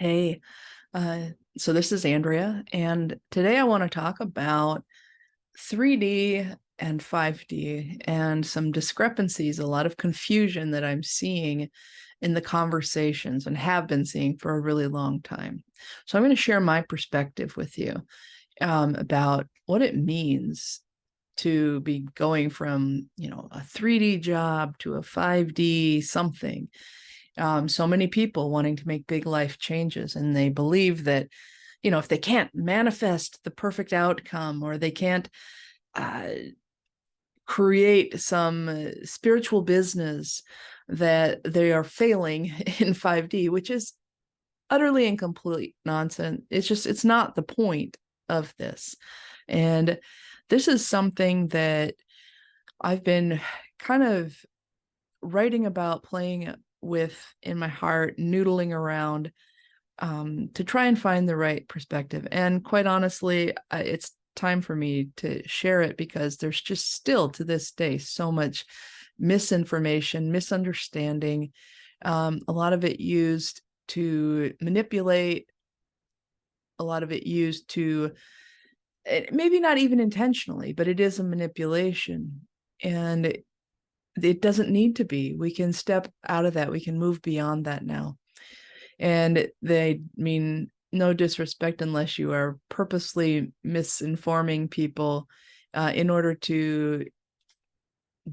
Hey, so this is Andrea, and today I want to talk about 3D and 5D and some discrepancies, a lot of confusion that I'm seeing in the conversations and have been seeing for a really long time. So I'm going to share my perspective with you about what it means to be going from, a 3D job to a 5D something. So many people wanting to make big life changes, and they believe that, if they can't manifest the perfect outcome or they can't uh, create some spiritual business, that they are failing in 5D, which is utterly and complete nonsense. It's not the point of this. And this is something that I've been kind of writing about, playing with in my heart, noodling around to try and find the right perspective. And quite honestly, it's time for me to share it because there's just still to this day so much misinformation, misunderstanding, a lot of it used to manipulate, a lot of it used to maybe not even intentionally, but it is a manipulation. And it doesn't need to be. We can step out of that. We can move beyond that now. And they mean no disrespect unless you are purposely misinforming people in order to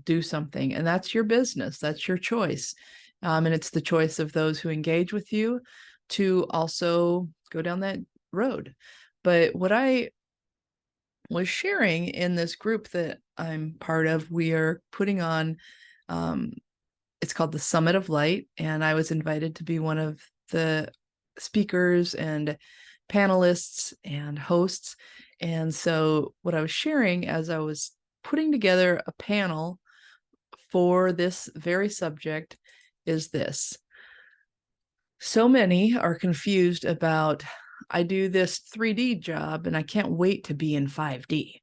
do something. And that's your business. That's your choice. And it's the choice of those who engage with you to also go down that road. But what I was sharing in this group that I'm part of, we are putting on, it's called the Summit of Light. And I was invited to be one of the speakers and panelists and hosts. And so what I was sharing as I was putting together a panel for this very subject is this. So many are confused about, I do this 3D job and I can't wait to be in 5D.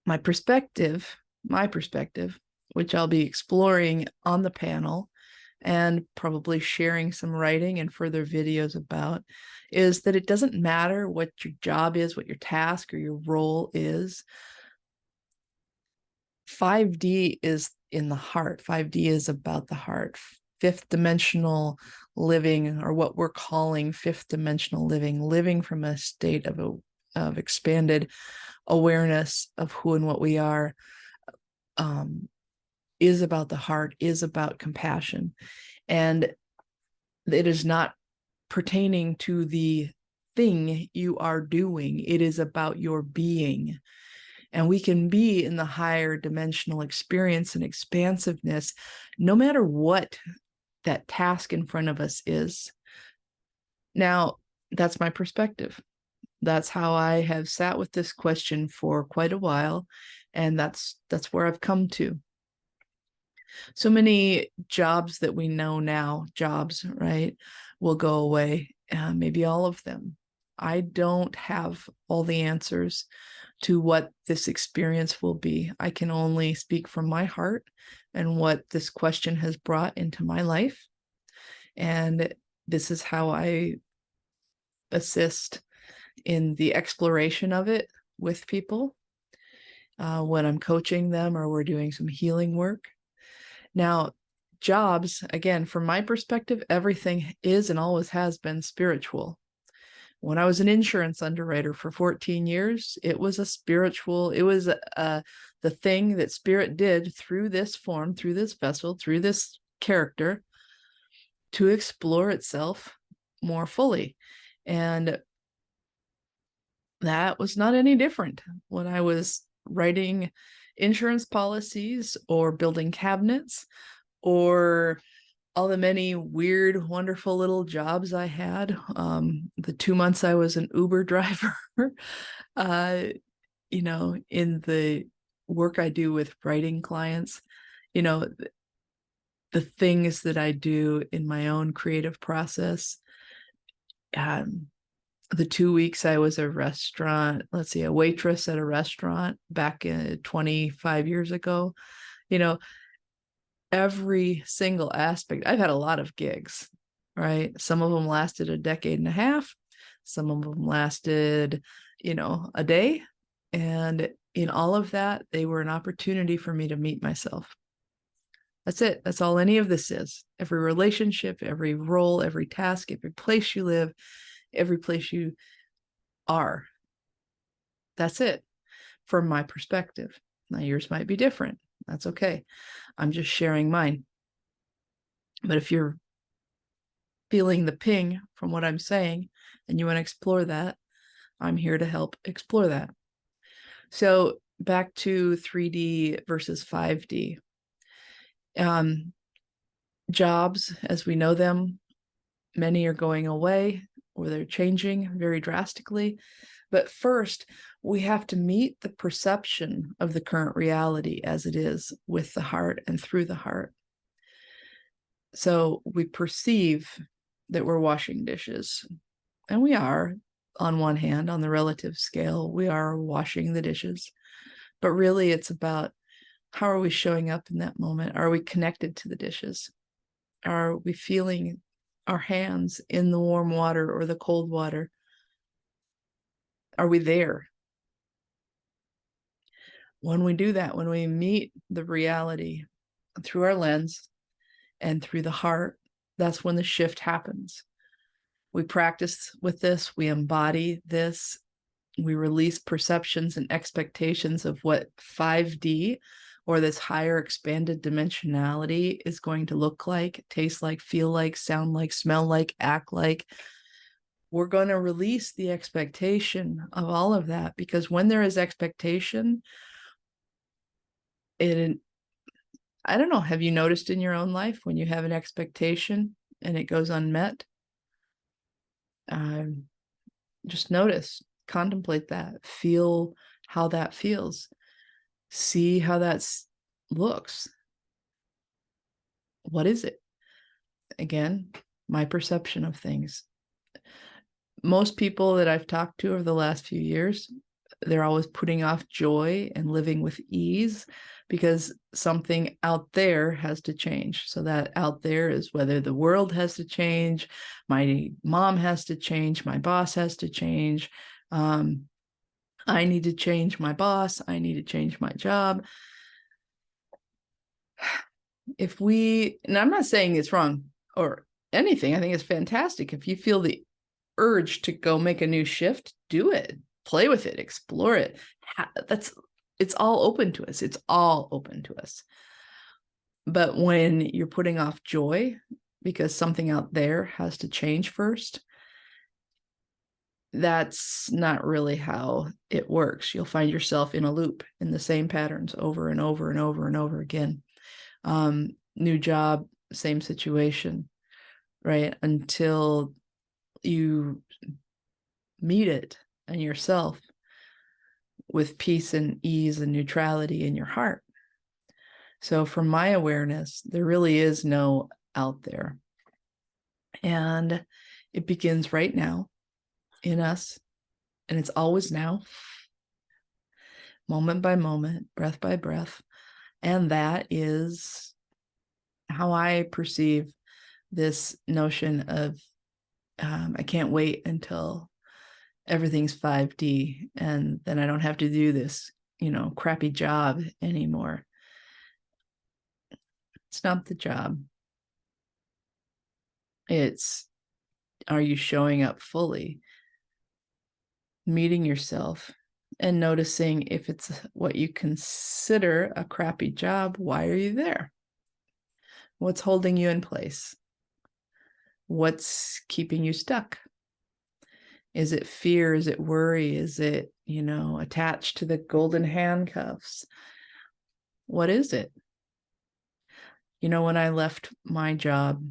My perspective, which I'll be exploring on the panel and probably sharing some writing and further videos about, is that it doesn't matter what your job is, what your task or your role is. 5D is in the heart. 5D is about the heart. Fifth dimensional living, or what we're calling fifth dimensional living, living from a state of expanded awareness of who and what we are, is about the heart, is about compassion. And it is not pertaining to the thing you are doing. It is about your being. And we can be in the higher dimensional experience and expansiveness, no matter what that task in front of us is. Now, that's my perspective. That's how I have sat with this question for quite a while. And that's where I've come to. So many jobs that we know now, right, will go away, maybe all of them. I don't have all the answers to what this experience will be. I can only speak from my heart and what this question has brought into my life. And this is how I assist in the exploration of it with people when I'm coaching them or we're doing some healing work. Now, jobs, again, from my perspective, everything is and always has been spiritual. When I was an insurance underwriter for 14 years, it was the thing that spirit did through this form, through this vessel, through this character to explore itself more fully. And that was not any different when I was writing insurance policies or building cabinets or all the many weird, wonderful little jobs I had. The 2 months I was an Uber driver, in the work I do with writing clients, the things that I do in my own creative process. The 2 weeks I was a waitress at a restaurant back 25 years ago, every single aspect. I've had a lot of gigs. right? Some of them lasted a decade and a half. Some of them lasted, a day. And in all of that, they were an opportunity for me to meet myself. That's it. That's all any of this is. Every relationship, every role, every task, every place you live, every place you are. That's it from my perspective. Now, yours might be different. That's okay. I'm just sharing mine. But if you're feeling the ping from what I'm saying and you want to explore that, I'm here to help explore that. So back to 3D versus 5D. Jobs as we know them, many are going away or they're changing very drastically. But first, we have to meet the perception of the current reality as it is with the heart and through the heart. So we perceive that we're washing dishes, and we are, on one hand, on the relative scale, we are washing the dishes. But really, it's about how are we showing up in that moment? Are we connected to the dishes? Are we feeling our hands in the warm water or the cold water? Are we there? When we do that, when we meet the reality through our lens and through the heart, that's when the shift happens. We practice with this, we embody this, we release perceptions and expectations of what 5D or this higher expanded dimensionality is going to look like, taste like, feel like, sound like, smell like, act like. We're going to release the expectation of all of that, because when there is expectation, I don't know, have you noticed in your own life when you have an expectation and it goes unmet? Just notice, contemplate that, feel how that feels, see how that looks. What is it? Again, my perception of things. Most people that I've talked to over the last few years, they're always putting off joy and living with ease because something out there has to change. So that out there is whether the world has to change, my mom has to change, my boss has to change. I need to change my boss. I need to change my job. And I'm not saying it's wrong or anything. I think it's fantastic. If you feel the urge to go make a new shift, do it, play with it, explore it. It's all open to us. It's all open to us. But when you're putting off joy because something out there has to change first, that's not really how it works. You'll find yourself in a loop in the same patterns over and over and over and over again. New job, same situation, right? Until you meet it and yourself with peace and ease and neutrality in your heart. So from my awareness, there really is no out there. And it begins right now in us. And it's always now, moment by moment, breath by breath. And that is how I perceive this notion of I can't wait until everything's 5D and then I don't have to do this, crappy job anymore. It's not the job. It's, are you showing up fully, meeting yourself and noticing if it's what you consider a crappy job, why are you there? What's holding you in place? What's keeping you stuck? Is it fear? Is it worry? Is it, attached to the golden handcuffs? What is it? When I left my job,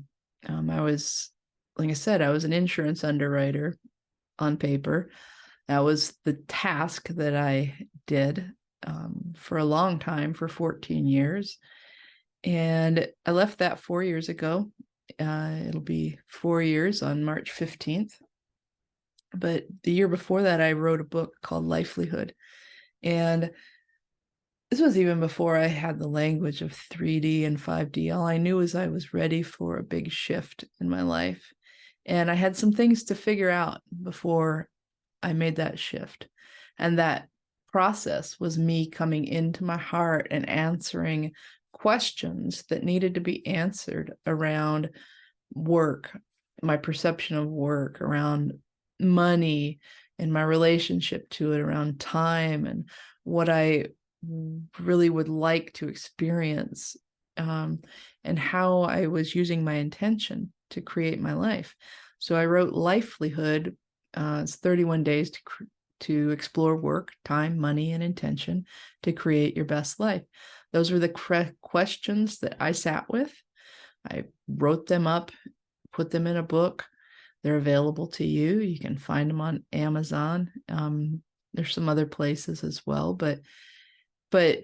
I was, like I said, I was an insurance underwriter on paper. That was the task that I did for a long time, for 14 years. And I left that 4 years ago. It'll be 4 years on March 15th. But the year before that, I wrote a book called Livelihood. And this was even before I had the language of 3D and 5D. All I knew was I was ready for a big shift in my life. And I had some things to figure out before I made that shift. And that process was me coming into my heart and answering questions that needed to be answered around work, my perception of work, around money and my relationship to it, around time and what I really would like to experience, and how I was using my intention to create my life. So I wrote Lifelyhood. It's 31 days to explore work, time, money, and intention to create your best life. Those were the questions that I sat with. I wrote them up, put them in a book. They're available to you. You can find them on Amazon. There's some other places as well, but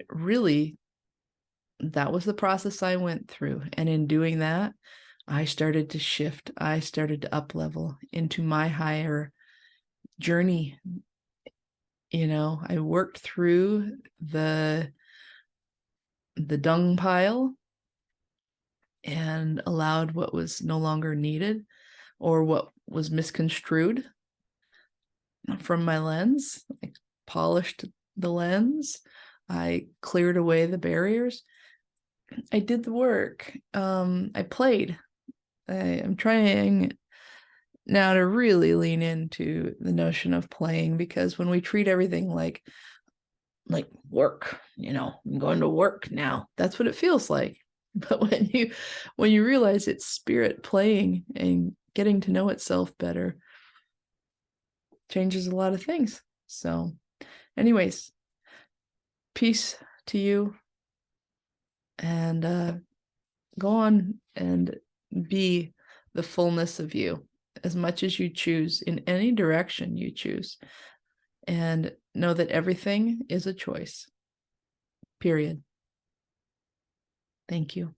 really, that was the process I went through. And in doing that, I started to shift. I started to up level into my higher journey. I worked through the dung pile and allowed what was no longer needed or what was misconstrued from my lens. I polished the lens. I cleared away the barriers. I did the work. I played. I'm trying now to really lean into the notion of playing, because when we treat everything like work, I'm going to work now, that's what it feels like. But when you realize it's spirit playing and getting to know itself better, changes a lot of things. So anyways, peace to you, and go on and be the fullness of you as much as you choose in any direction you choose, and know that everything is a choice, period. Thank you.